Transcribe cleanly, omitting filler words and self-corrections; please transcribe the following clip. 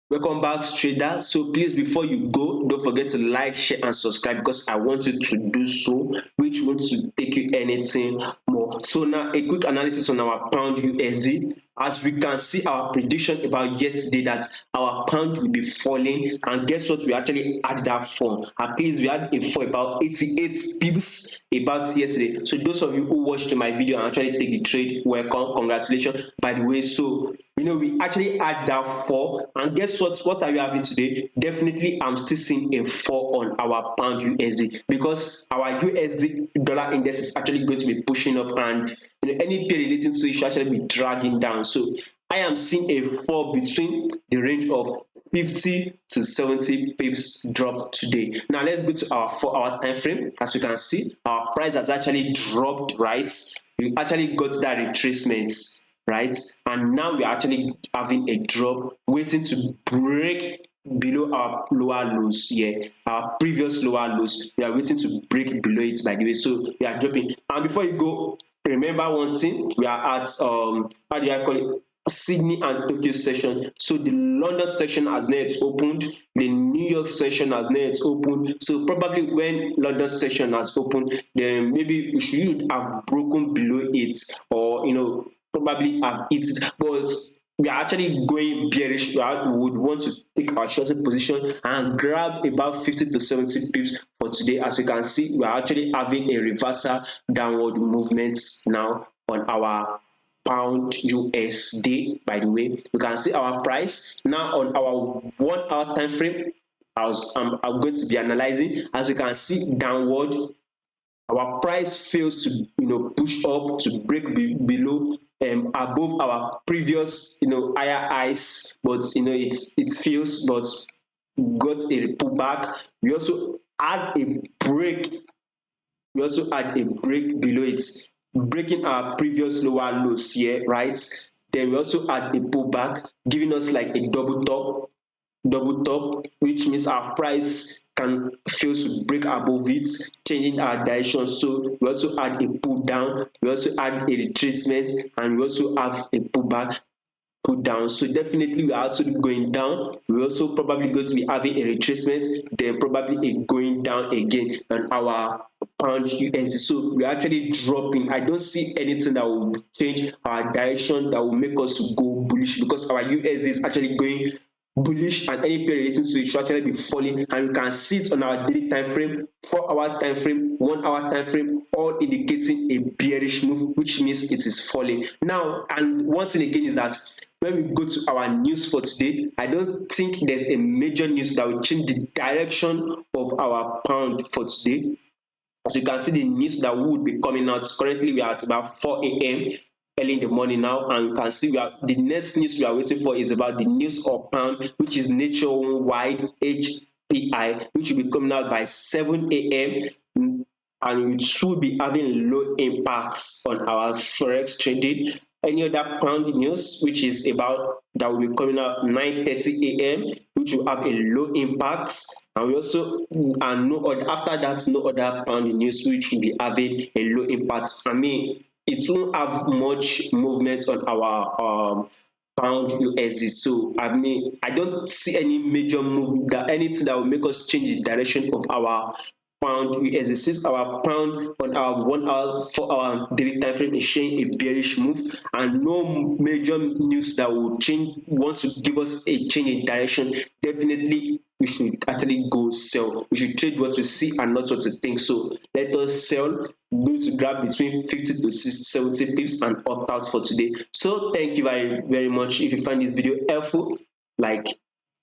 Welcome back, trader. So please, before you go, don't forget to like, share, and subscribe because I want you to do so, which won't to take you anything more. So now, a quick analysis on our pound USD. As we can see, our prediction about yesterday that our pound will be falling, and guess what? We actually had that fall. At least we had a fall about 88 pips about yesterday. So those of you who watched my video and actually take the trade, welcome, congratulations. By the way, so we actually had that fall, and guess what are we having today? Definitely I'm still seeing a fall on our pound USD because our USD dollar index is actually going to be pushing up, and any pair relating to it should actually be dragging down. So I am seeing a fall between the range of 50 to 70 pips drop today. Now let's go to our 4 hour time frame. As you can see, our price has actually dropped, right? We actually got that retracement, right? And now we are actually having a drop, waiting to break below our lower lows here, our previous lower lows. We are waiting to break below it, by the way. So we are dropping. And before you go, remember one thing: we are at how do I call it? Sydney and Tokyo session. So the London session has not yet opened, the New York session has not yet opened. So probably when London session has opened, then maybe we should have broken below it, or probably have hit it. But we are actually going bearish. We would want to take our shorting position and grab about 50 to 70 pips for today. As you can see, we are actually having a reversal downward movement now on our pound USD. By the way, you can see our price now on our 1 hour time frame. I'm going to be analyzing. As you can see, downward, our price fails to push up to break below above our previous higher highs, but it fails, but got a pullback. We also had a break below it, breaking our previous lower lows here, right? Then we also had a pullback, giving us like a double top, which means our price can fail to break above it, changing our direction. So we also had a pull down, we also had a retracement, and we also have a pullback, pull down. So definitely we are actually going down. We also probably going to be having a retracement, then probably a going down again on our pound USD. So we're actually dropping. I don't see anything that will change our direction, that will make us to go bullish, because our USD is actually going bullish, and any pair relating to it should actually be falling, and you can see it on our daily time frame, 4 hour time frame, 1 hour time frame, all indicating a bearish move, which means it is falling now. And one thing again is that when we go to our news for today, I don't think there's a major news that will change the direction of our pound for today. As you can see, the news that would be coming out, currently we are at about 4 a.m. early in the morning now, and you can see the next news we are waiting for is about the news of pound, which is nationwide HPI, which will be coming out by 7 a.m. and it should be having low impacts on our forex trading. Any other pound news which is about that will be coming out 9:30 a.m., which will have a low impact, and we also and no other, after that, no other pound news which will be having a low impact. I mean, it won't have much movement on our pound USD. So I mean, I don't see any major move, that anything that will make us change the direction of our pound USD. Since our pound on our 1 hour, 4 hour daily time frame is showing a bearish move, and no major news that will want to give us a change in direction, definitely we should actually go sell. We should trade what we see and not what we think. So let us sell, go to grab between 50 to 70 pips and opt out for today. So thank you very much. If you find this video helpful, like,